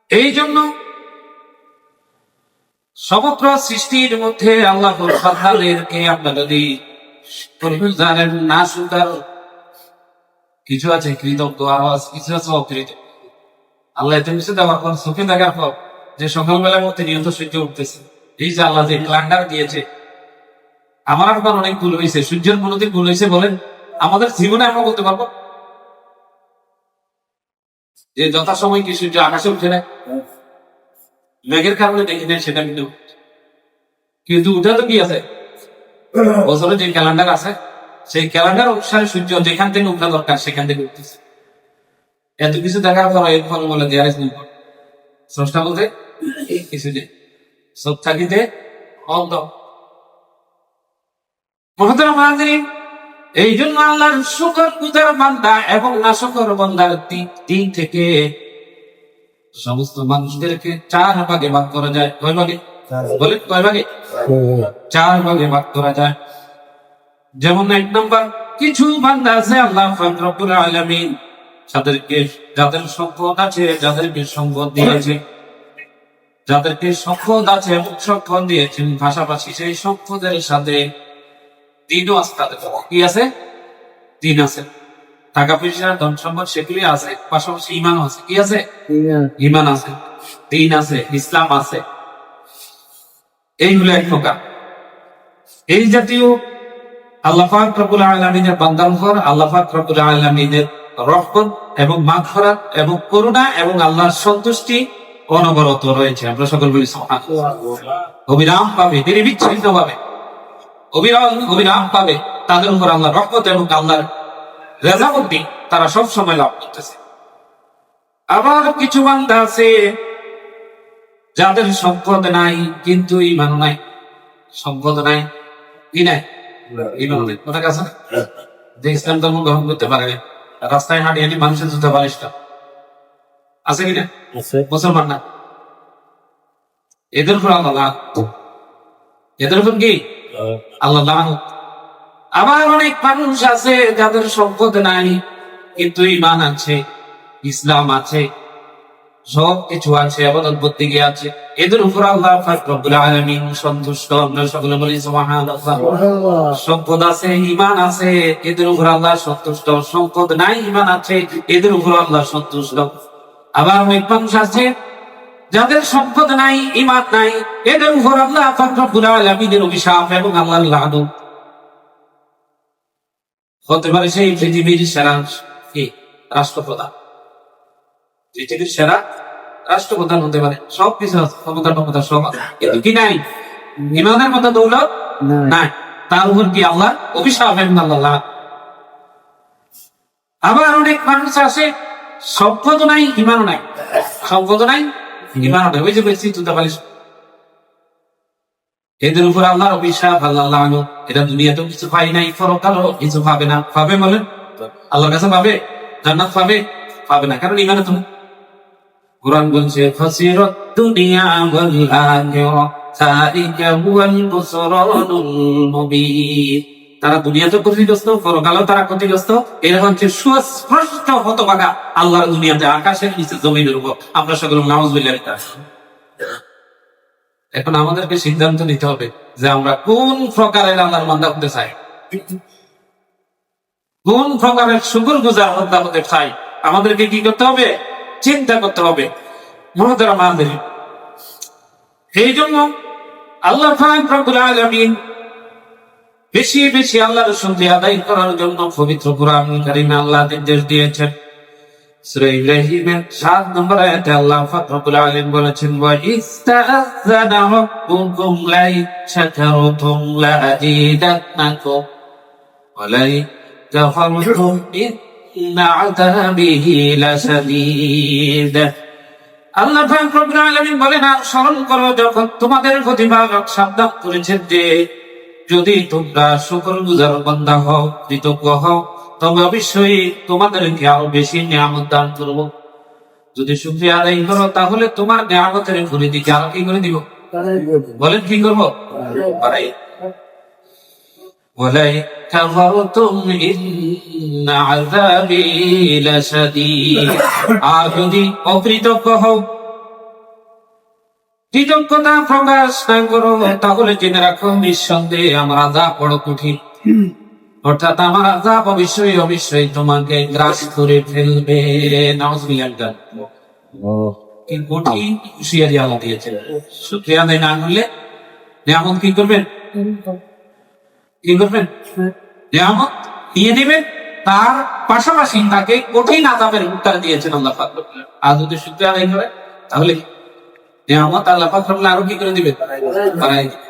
এই জন্য সমগ্র সৃষ্টির মধ্যে আল্লাহ আপনার যদি জানেন না শুনতার কিছু আছে কৃতজ্ঞ আওয়াজ, কিছু আছে অকৃত। আল্লাহ এত কিছু দেওয়ার পর চোখে দেখার পর যে সকালবেলার মধ্যে নিয়ন্ত্রণ সূর্য উঠতেছে, এই যে আল্লাহ যে ক্লান্ডার দিয়েছে, আমার আপনার অনেক ভুল হয়েছে, সূর্যের কোনোদিন ভুল হয়েছে বলেন? আমাদের জীবনে আমরা বলতে পারবো যে যথাসময় কি সূর্য আকাশে উঠে না? মেঘের কারণে দেখি না, সেটা কিন্তু উঠা তো কি আছে, বছরে যে ক্যালেন্ডার আছে সেই ক্যালেন্ডার অনুসারে সূর্য যেখান থেকে উঠা দরকার সেখান থেকে উঠতেছে। এত কিছু দেখার পর এর ফলে বলে দেয়ার ইজ নো গড। স্রষ্টা বলতে কিছু নেই, সব থাকিতে অন্ধ। মহতরম হাজিরিন, এই জন্য আল্লাহর শুকর গুজার বান্দা এবং নাশকর বান্দার দিক থেকে সমস্ত মানুষদেরকে 4 ভাগে ভাগ করা যায়। কয় ভাগে বলে? কয় ভাগে? 4 ভাগে ভাগ করা যায়। যেমন 1 নম্বর, কিছু বান্দা আছে আল্লাহ পাক রব্বুল আলামিন যাদেরকে, যাদের সম্পদ আছে, যাদেরকে সম্পদ দিয়েছে, যাদেরকে সম্পদ আছে এবং সম্পদ দিয়েছেন, পাশাপাশি সেই সম্পদের সাথে দিনও আছে। তাদের কি আছে? দিন আছে। টাকা পয়সা ধন সম্পদ সেগুলি আছে, পাশাপাশি ইমান আছে। কি আছে? ইমান আছে, দিন আছে, ইসলাম আছে। এইগুলো এক প্রকার। এই জাতীয় আল্লাহ পাক রব্বুল আলামিনের বান্দার উপর আল্লাহ পাক রব্বুল আলামিনের রহমত এবং মাগফিরাত এবং করুণা এবং আল্লাহর সন্তুষ্টি অনবরত রয়েছে। আমরা সকল বলি সুবহানাল্লাহ। অবিরাম পাবে, নির্বিচ্ছিন্ন ভাবে অবিরাম পাবে তাদের উপর আল্লাহর রহমত এবং আল্লাহর রেজামন্দি তারা সব সময় লাভ করতেছে। আবার কিছু বান্দা আছে যাদের সম্পদ নাই কিন্তু ইমান নাই। সম্পদ নাই, কি নাই? ইমান নাই। ওটা কাছে যে ইসলাম ধর্ম গ্রহণ করতে পারে, রাস্তায় হাঁটি হাঁটি মানুষের জুতা বালিশটা আছে কিনা? মুসলমান না, এদের উপর আল্লাহ, এদের উপর কি আল্লাহ। আবার অনেক মানুষ আছে যাদের সম্পদ নাই কিন্তু ইমান আছে, ইসলাম আছে, সব কিছু আছে, ইবাদত বন্দেগী আছে। এদের উপর আল্লাহ পাক রব্বুল আলামিন সন্তুষ্ট। আমরা সকলে বলি সুবহানাল্লাহ। সম্পদ আছে, ইমান আছে, এদের উপর আল্লাহ সন্তুষ্ট। সম্পদ নাই, ইমান আছে, এদের উপর আল্লাহ সন্তুষ্ট। আবার অনেক মানুষ আছে যাদের সম্পদ নাই, ইমান নাই, এদের উপর আল্লাহ পাক রব্বুল আলামিনের অভিশাপ এবং আল্লাহর লানত। হতে পারে সেই পৃথিবীর সেরা কি রাষ্ট্রপ্রধান, পৃথিবীর সেরা রাষ্ট্রপ্রধান হতে পারে, সবকিছু ক্ষমতা সব, কিন্তু কি নাই? ইমানের মতো দৌলত নাই। তার উপর কি আল্লাহ অভিশাপ এবং আল্লাহ। আবার অনেক মানুষ আছে সম্পদ নাই, ইমানও নাই, সম্পদ নাই, ইমানও নাই, ওই যে বলছি জুতা বালিশ, এদের উপর আল্লাহর অভিশাপ, আল্লাহ লানত। এটা দুনিয়াতেও কিছু পাই নাই, পরকালেও কিছু পাবে না। পাবে বলেন? আল্লাহর কাছে পাবে? জান্নাত পাবে? পাবে না, কারণ ইমানে তো। কুরআন বলছে ফাসিরাত দুনিয়া ওয়াল আখিরাহ যালিকা হুয়াল খুসরানুল মুবিন। তারা দুনিয়াতে ক্ষতিগ্রস্ত, পরকালেও তারা ক্ষতিগ্রস্ত। এরা হচ্ছে সুস্পষ্ট হতভাগা আল্লাহর দুনিয়াতে, আকাশের নিচে, জমিনের উপর। আমরা সকলে নাউযুবিল্লাহ। এখন আমাদেরকে সিদ্ধান্ত নিতে হবে যে আমরা কোন প্রকারের আল্লাহর বান্দা হতে চাই, কোন প্রকারের শুকরগুজার বান্দা হতে চাই। আমাদেরকে কি করতে হবে? চিন্তা করতে হবে। মুহতারাম হাজিরিন, এই জন্য আল্লাহ পাক রব্বুল আলামিন বেশি বেশি আল্লাহর শুকরিয়া আদায় করার জন্য পবিত্র কুরআন কারীমে আল্লাহ নির্দেশ দিয়েছেন। সূরা ইব্রাহিমের 7 নম্বর আয়াতে আল্লাহ পাক রব্বুল আলামিন বলেছেন, ওয়া ইস্তাযানা রাব্বুকুম লা শাকারতুম লা আযীদান্নাকুম ওয়া লা কাফারতুম ইন্না আযাবিহি লাশাদীদ। আল্লাহ পাক রব্বুল আলামিন বলেন, আর স্মরণ করো যখন তোমাদের প্রতিপালক সাবধান করেছেন যে যদি তোমরা শুকরগুজার বান্দা হও, কৃতজ্ঞ হও, তবে অবশ্যই তোমাদেরকে আরো বেশি নিয়ামত দান করবো। যদি শুকরিয়া আদায় করো তাহলে তোমার নিয়ামতের ঘুরে দিকে আরো কি করে দিব? বলেন কি করবো? কাফারতুম ইন্না আযাবি লাশাদীদ। আর যদি অকৃতজ্ঞ হও, কৃতজ্ঞতা প্রকাশ না করো, তাহলে জেনে রাখো নিঃসন্দেহে আমার আযাব বড় কঠিন। অর্থাৎ আমার আযাব অবশ্যই অবশ্যই তোমাকে গ্রাস করে ফেলবে। নাউযুবিল্লাহ। কি কঠিন হুঁশিয়ারি আল্লাহ দিয়েছেন। শুকরিয়া আদায় না করলে নিয়ামত কি করবেন? কি করবেন? নিয়ামত দিয়ে দিবেন, তার পাশাপাশি তাকে কঠিন আযাবের হুঁশিয়ার দিয়েছেন আল্লাহ পাক। আর যদি শুকরিয়া আদায় করে তাহলে নিয়ামত আল্লাহ পাক আরো কি করে দিবেন? বাড়াই দিবেন।